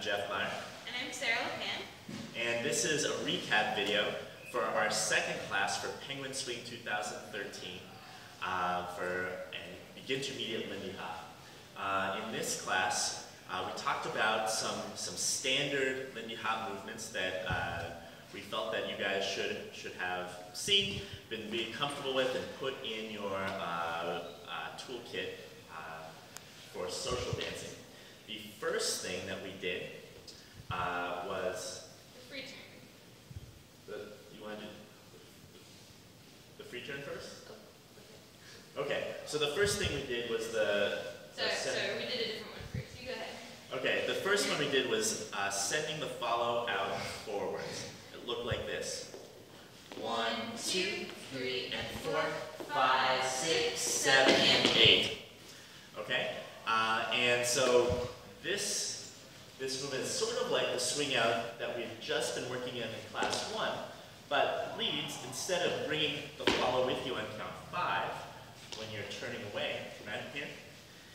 Meyer. And I'm Sara, Lapan. And this is a recap video for our second class for Penguin Swing 2013 for an Begintermediate Lindy Hop. In this class, we talked about some standard Lindy Hop movements that we felt that you guys should have seen, been comfortable with, and put in your toolkit for social dancing. The first thing that we did was the free turn. You want to do the free turn first? Oh, okay. So the first thing we did was Sorry, we did a different one first. You go ahead. Okay, the first one we did was sending the follow out forwards. It looked like this. 1, 2, 3, and 4, 5, 6, 7, and 8. Okay? And so this movement is sort of like the swing out that we've just been working in class 1, but leads, instead of bringing the follow with you on count 5 when you're turning away, right here,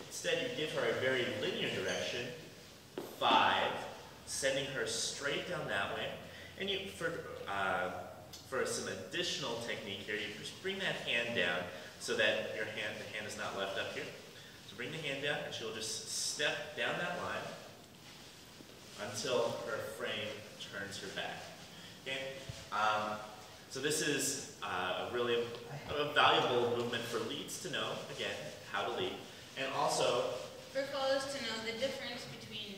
instead you give her a very linear direction, 5, sending her straight down that way, and you, for some additional technique here, you just bring that hand down so that the hand is not left up here. So bring the hand down, and she'll just step down that line until her frame turns her back. Okay? So this is a really valuable movement for leads to know, again, how to lead, and also for follows to know the difference between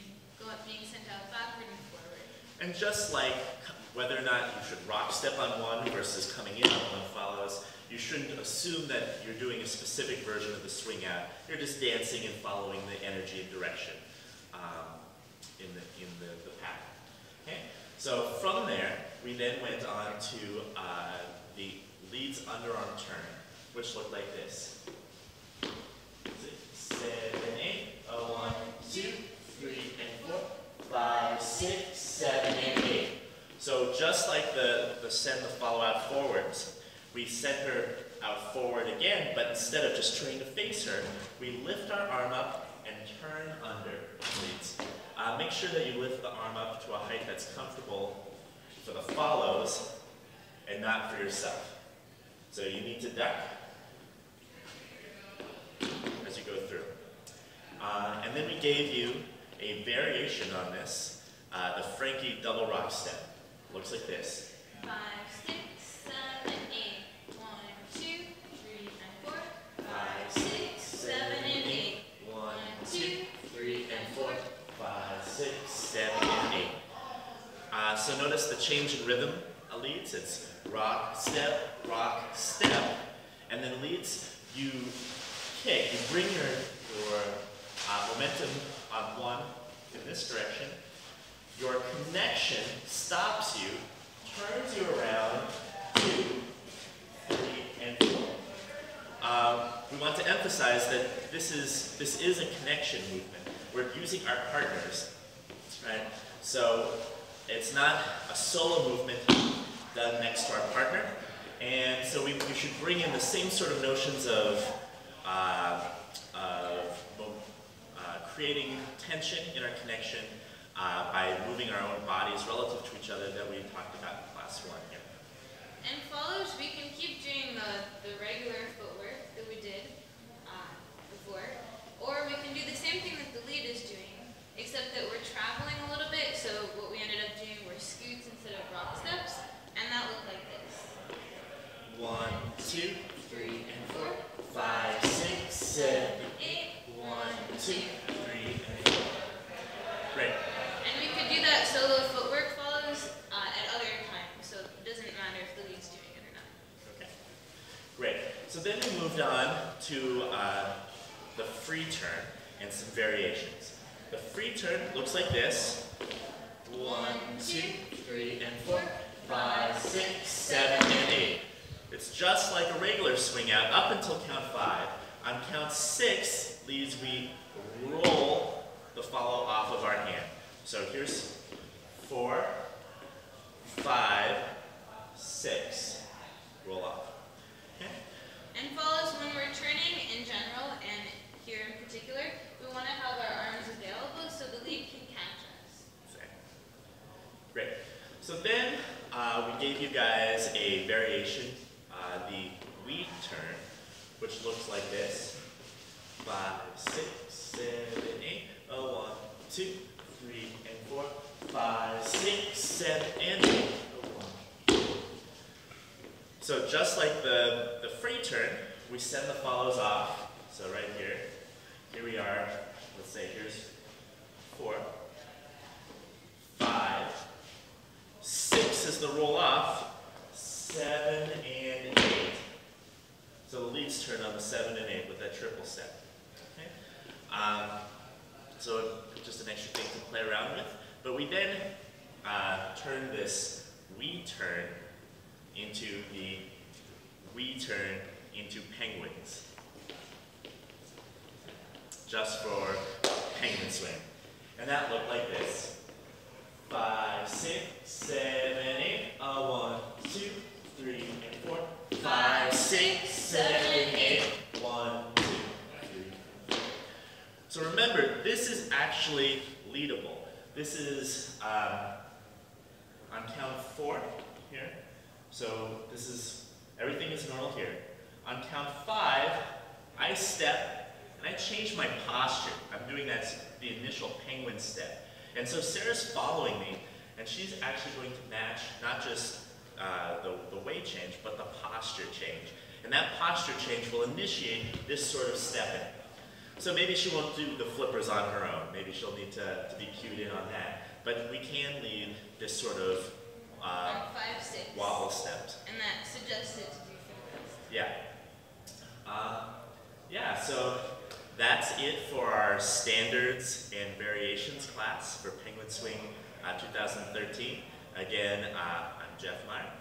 being sent out backward and forward. And just like whether or not you should rock step on one versus coming in on one follows, you shouldn't assume that you're doing a specific version of the swing out. You're just dancing and following the energy and direction in the pattern. Okay? So from there, we then went on to the leads underarm turn, which looked like this. 7, 8, 1, 2, 3, and 4, 5, 6, 7, and 8. So just like the send the follow out forwards, we send her out forward again, but instead of just trying to face her, we lift our arm up and turn under leads. Make sure that you lift the arm up to a height that's comfortable for the follows and not for yourself. So you need to duck as you go through. And then we gave you a variation on this, the Frankie double rock step. Looks like this. 5, 6, 7, 8. 1, 2, 3, and 4. 5, 6, 7, and 8. 1, 2, 3, and 4. 5, 6, 7, and 8. So notice the change in rhythm leads. It's rock, step, and then leads, you kick. You bring your momentum on one in this direction. Your connection stops you, turns you around 2, 3, and 4. We want to emphasize that this is a connection movement. We're using our partners, right? So it's not a solo movement done next to our partner, and so we should bring in the same sort of notions of creating tension in our connection by moving our own bodies relative to each other that we talked about in class 1 here. And follows, we can keep doing the regular footwork that we did before, or we can do the same thing that the lead is doing, except that we're traveling a little bit, so what we ended up doing were scoots instead of rock steps, and that looked like this. 1, 2, 3, and 4, 5, 6, 7, 8. 1, 2, 3, and 4. Great. And we could do that solo footwork follows at other times, so it doesn't matter if the lead's doing it or not. Okay. Great. So then we moved on to the free turn and some variations. The free turn looks like this. 1, 2, 3, and 4, 5, 6, 7, and 8. It's just like a regular swing out up until count 5. On count 6, leads we roll the follow off of our hand. So here's 4, 5, 6. Roll off. Okay? And follows when we're turning in general, and here in particular, we want to have our arms available so the lead can catch us. Great. So then we gave you guys a variation, the weed turn, which looks like this. 5, 6, 7, 8. 1, 2, 3, and 4. 5, 6, 7, and 8. 1. So just like the free turn, we send the follows off. So right here we are. Let's say here's 4, 5, 6 is the roll off, 7 and 8. So the leads turn on the 7 and 8 with that triple step. Okay? So just an extra thing to play around with. But we then turn this we turn into the we turn into penguins. Just for penguin swing. And that looked like this. 5, 6, 7, 8. 1, 2, 3, and 4. 5, 6, 7, 8. 1, 2, 3. So remember, this is actually leadable. This is on count 4 here. So this is, everything is normal here. On count 5, I step and I change my posture. I'm doing that, the initial penguin step. And so Sarah's following me, and she's actually going to match not just the weight change, but the posture change. And that posture change will initiate this sort of stepping. So maybe she won't do the flippers on her own. Maybe she'll need to be cued in on that. But we can lead this sort of on 5, 6. Wobble steps. And that suggested to do flippers. Yeah. Yeah, so that's it for our standards and variations class for Penguin Swing 2013. Again, I'm Jeff Meyer.